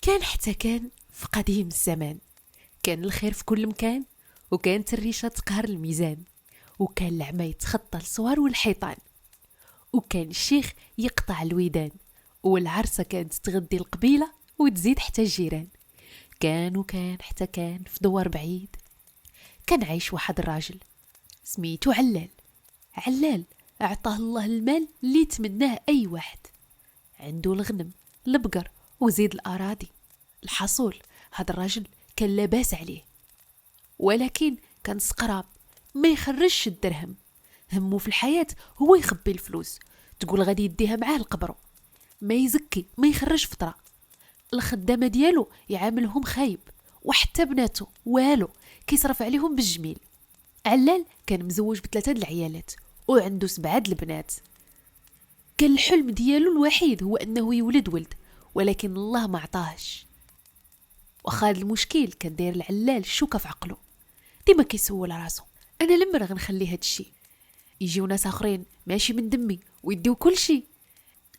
كان حتى كان في قديم الزمان، كان الخير في كل مكان، وكانت الريشة تقهر الميزان، وكان العمى يتخطى الصوار والحيطان، وكان الشيخ يقطع الودان، والعرسة كانت تغدي القبيلة وتزيد حتى الجيران. وكان حتى كان في دوار بعيد كان عايش واحد الراجل سميتو علال. علال أعطاه الله المال اللي يتمناه أي واحد، عنده الغنم البقر وزيد الأراضي. الحصول هذا الراجل كان لاباس عليه، ولكن كان سقراب ما يخرجش الدرهم. همه في الحياة هو يخبي الفلوس، تقول غادي يديها معاه لقبره، ما يزكي ما يخرج فطرة. الخدامة ديالو يعاملهم خايب، وحتى بناته والو كيصرف عليهم بالجميل. علال كان مزوج ب3 العيالات وعنده 7 البنات. كان الحلم ديالو الوحيد هو انه يولد ولد، ولكن الله ما عطاهش. وخاد المشكل كان داير العلال الشوكه في عقله، ديما كيسول راسو انا لما غنخلي هاد الشيء، يجيو ناس اخرين ماشي من دمي ويديو كل شيء،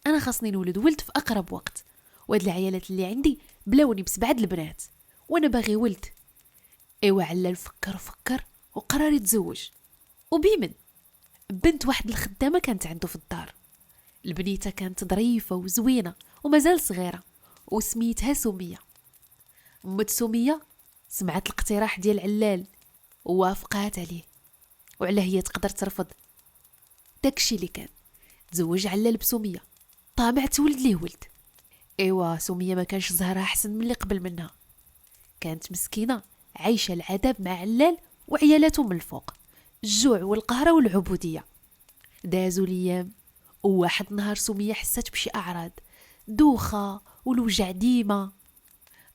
انا خاصني نولد ولد في اقرب وقت، وهاد العيالات اللي عندي بلاوني ب7 البنات وانا باغي ولد. ايوا علال فكر وقرر يتزوج، وبيمن بنت واحد الخدامه كانت عنده في الدار. البنيته كانت ظريفه وزوينه ومازال صغيره، وسميتها سميه. أمت سميه سمعت الاقتراح ديال علال ووافقات عليه، وعلاه هي تقدر ترفض؟ داكشي اللي كان تزوج علال بسميه، طامع تولد ليه ولد. ايوا سميه ما كانش زهرها احسن من اللي قبل منها، كانت مسكينه عايشه العذاب مع علال وعيالاته من الفوق، الجوع والقهره والعبوديه. دازوا الايام، وواحد نهار سميه حست بشي اعراض، دوخه والوجع ديما.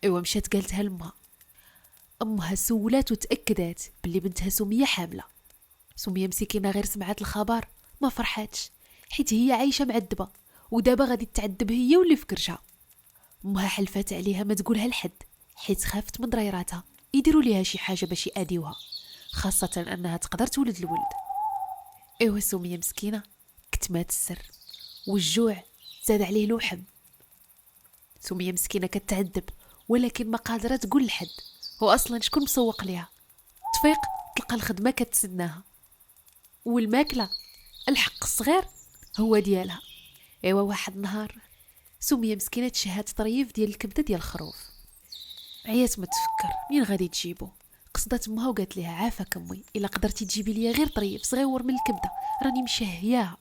ايوا مشات قالتها لامها، امها سولات وتاكدات بلي بنتها سميه حامله. سميه مسكينه غير سمعت الخبر ما فرحاتش، حيت هي عايشه معذبه ودابا غادي تعذب هي واللي في كرشها. امها حلفات عليها ما تقولها لحد، حيت خافت من ضريراتها يديروا ليها شي حاجه باش يأذيوها، خاصه انها تقدر تولد الولد. ايوا سميه مسكينه كتمات السر، والجوع زاد عليه لوحم. سميه مسكينه كتعذب، ولكن ما قادره تقول لحد، واصلا شكون مسوق ليها؟ تفيق تلقى الخدمه كتسناها، والماكله الحق الصغير هو ديالها. ايوا واحد النهار سميه مسكينه تشهات طريف ديال الكبده ديال الخروف، عيات ما تفكر منين غادي تجيبو. قصدت امها وقالت لها عافاك امي، الا قدرتي تجيبي ليا غير طريف صغيور من الكبده راني مشهياها.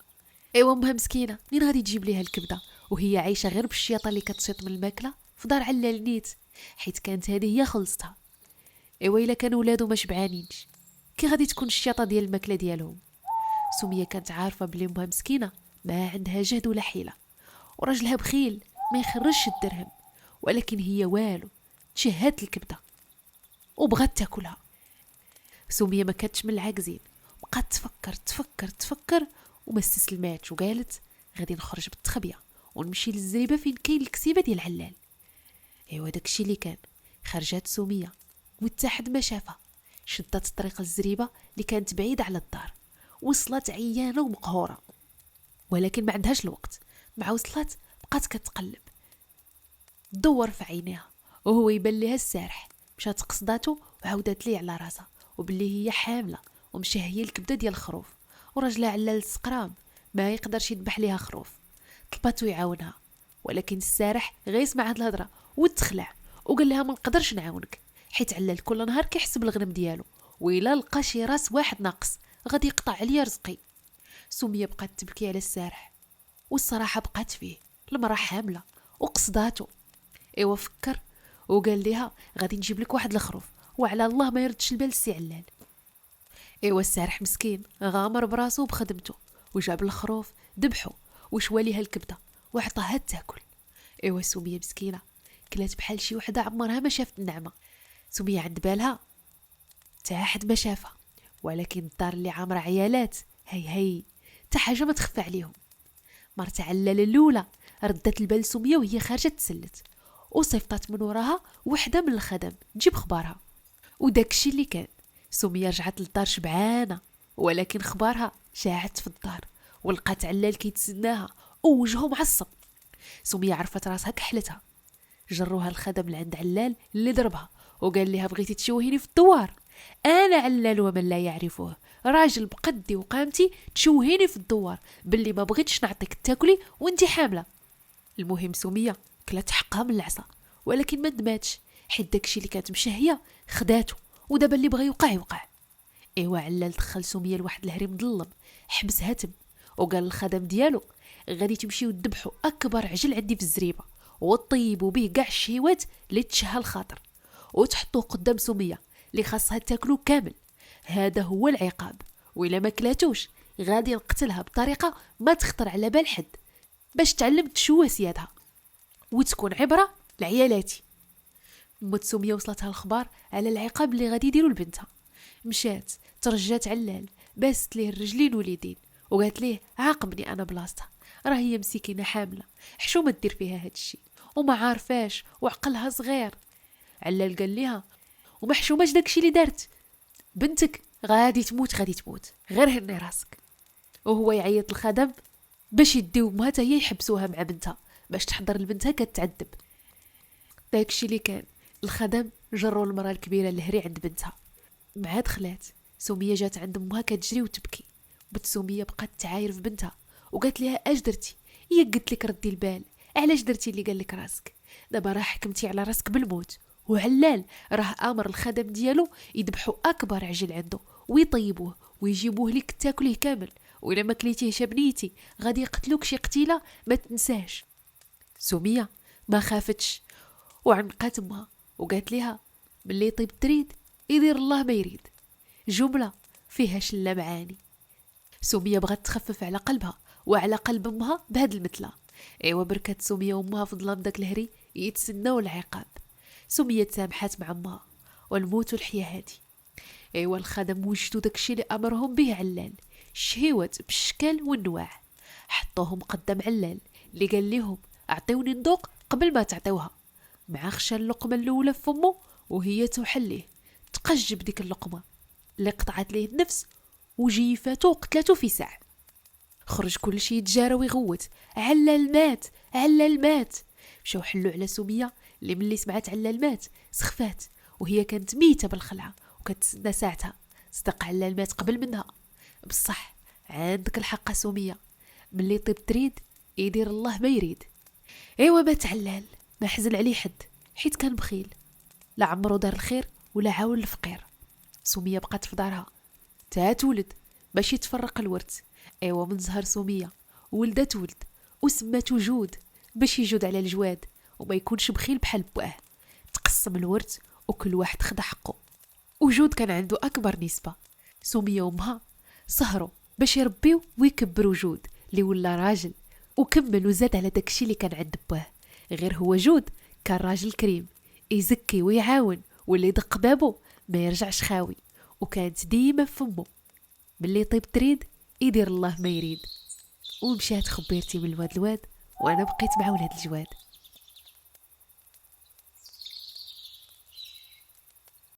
ايوا امها مسكينه منين غادي تجيب ليها الكبده وهي عايشه غير بالشياطه اللي كتشيط من الماكله في دار علال نيت، حيت كانت هذه هي خلصتها. ايوا الا كانوا ولادو ما شبعانينش كي غادي تكون الشياطه ديال الماكله ديالهم؟ سميه كانت عارفه بلي امها مسكينه ما عندها جهد ولا حيله، وراجلها بخيل ما يخرجش الدرهم، ولكن هي والو تشهات الكبده وبغات تاكلها. سميه ما كانتش من العاجزين، بقات تفكر وما استسلماتش، وقالت غادي نخرج بالتخبيه ونمشي للزريبه فين كاين الكسيبه ديال علال. ايوا داكشي اللي كان، خرجت سميه وحتى حد ما شافها، شدت الطريق للزريبه اللي كانت بعيده على الدار، وصلت عيانه ومقهوره، ولكن ما عندهاش الوقت. مع وصلت بقات كتقلب، دور في عينيها وهو يبان ليها السارح. مشات قصداتو وعاودت ليه على راسها وباللي هي حامله ومشهيه الكبده ديال الخروف، وراجلها علال السقرام ما يقدرش يذبح ليها خروف. طلباتو يعاونها، ولكن السارح غير يسمع هاد الهضره وتخلع وقال لها ما نقدرش نعاونك، حيت علال كل نهار كيحسب الغنم ديالو، وإلا لقى شي راس واحد ناقص غادي يقطع عليا رزقي. سميه بقات تبكي على السارح، والصراحه بقات فيه المراه حامله وقصداتو. ايوا فكر وقال لها غادي نجيب لك واحد الخروف، وعلى الله ما يردش البال السي علال. ايوا السارح مسكين غامر براسو بخدمته، وجاب الخروف ذبحو وشوى ليها الكبده وعطاها تاكل. ايوا سميه مسكينه كلات بحال شي وحده عمرها ما شافت النعمه. سميه عند بالها تا حد ما شافها، ولكن الدار اللي عامره عيالات هي تا حاجه ما تخفى عليهم. مرت علال الاولى ردت البال سميه وهي خارجه تسلت، وصيفطات من وراها وحده من الخدم تجيب خبارها. وداكشي اللي كان، سميه رجعت للدار شبعانه، ولكن خبارها شاعت في الدار، ولقات علال كيتسناها ووجهه معصب. سميه عرفت راسها كحلتها، جروها الخدم لعند علال اللي ضربها وقال لها بغيتي تشوهيني في الدوار؟ انا علال ومن لا يعرفه، راجل بقدي وقامتي تشوهيني في الدوار باللي ما بغيتش نعطيك تاكلي وانتي حامله. المهم سميه كلات حقها من العصا، ولكن ما ندماتش حيت داكشي اللي كانت مشهيه خداتو، ودابا اللي بغى يوقع يوقع. ايوا علال دخل سميه لواحد الهريم ظلم، حبس هاتم وقال للخدم ديالو غادي تمشيو تذبحوا اكبر عجل عندي في الزريبه وطيبوا به كاع الشهوات اللي تشهى الخاطر وتحطوه قدام سميه اللي خاصها تاكلو كامل. هذا هو العقاب، وإلا ما كلاتوش غادي نقتلها بطريقه ما تخطر على بال حد باش تعلم تشوه سيادها وتكون عبره لعيالاتي. مت سميه وصلتها الخبار على العقاب اللي غادي يديروا لبنتها. مشات ترجات علال، باست ليه الرجلين واليدين وقالت ليه عاقبني انا بلاصتها، راه هي مسكينه حامله، حشومه دير فيها هاد الشيء وما عارفاش وعقلها صغير. علال قال ليها وما حشوماش داكشي اللي دارت، بنتك غادي تموت غادي تموت، غير هني راسك. وهو يعيط الخدم باش يديو امها حتى هي يحبسوها مع بنتها باش تحضر لبنتها كتعذب. داكشي اللي كان الخدم جروا المراه الكبيره الهري عند بنتها. مع دخلات سميه جات عند امها كتجري وتبكي. بنت سميه بقات تعاير في بنتها وقالت لها اش درتي؟ هي قلت لك ردي البال، علاش درتي اللي قال لك راسك؟ دابا راه حكمتي على راسك بالموت، وعلال راه امر الخدم ديالو يذبحوا اكبر عجل عنده ويطيبوه ويجيبوه لك تاكليه كامل، وإلا ما كليتيهش بنيتي غادي يقتلوك شي قتيله ما تنساش. سميه ما خافتش وعنقات امها وقالت لها ملي طيب تريد يدير الله ما يريد. جمله فيها شله معاني. سميه بغات تخفف على قلبها وعلى قلب امها بهاد المثله. ايوا بركات سميه وامها في ظلام داك الهري يتسناو العقاب. سميه تسامحات مع امها والموت والحياه هادي. ايوا الخدم وجدوا داكشي اللي امرهم به علال، شهيوات بالشكل والنواع، حطوهم قدام علال اللي قال لهم اعطيوني ندوق قبل ما تعطيوها. مع خشى اللقمه الاولى في فمه وهي توحليه، تقجب ديك اللقمه اللي قطعت ليه النفس وجيفاتو قتلاتو في ساعه. خرج كل شيء يتجارى ويغوت علال مات علال مات. مشاو حلو على سميه اللي ملي سمعت علال مات سخفات وهي كانت ميته بالخلعه وكتسنى ساعتها. صدق علال مات قبل منها، بصح عندك الحق سميه، ملي طيب تريد يدير الله ما يريد. ايوا مات علال ما حزن عليه حد حيت كان بخيل، لا عمرو دار الخير ولا عاون الفقير. سميه بقات في دارها تا تولد باش يتفرق الورث. ايوا من زهر سميه ولدت ولد وسماتو جود باش يجود على الجواد وما يكونش بخيل بحال بواه. تقسم الورث وكل واحد خدا حقه، وجود كان عنده اكبر نسبه. سميه وامها سهروا باش يربيو ويكبروا جود اللي ولا راجل، وكمل وزاد على داكشي اللي كان عند باه. غير هو جود كان راجل كريم يزكي ويعاون، واللي يدق بابو ما يرجعش خاوي، وكانت ديما فمه باللي طيب تريد يدير الله ما يريد. ومشات خبيرتي من الواد وانا بقيت مع ولاد الجواد.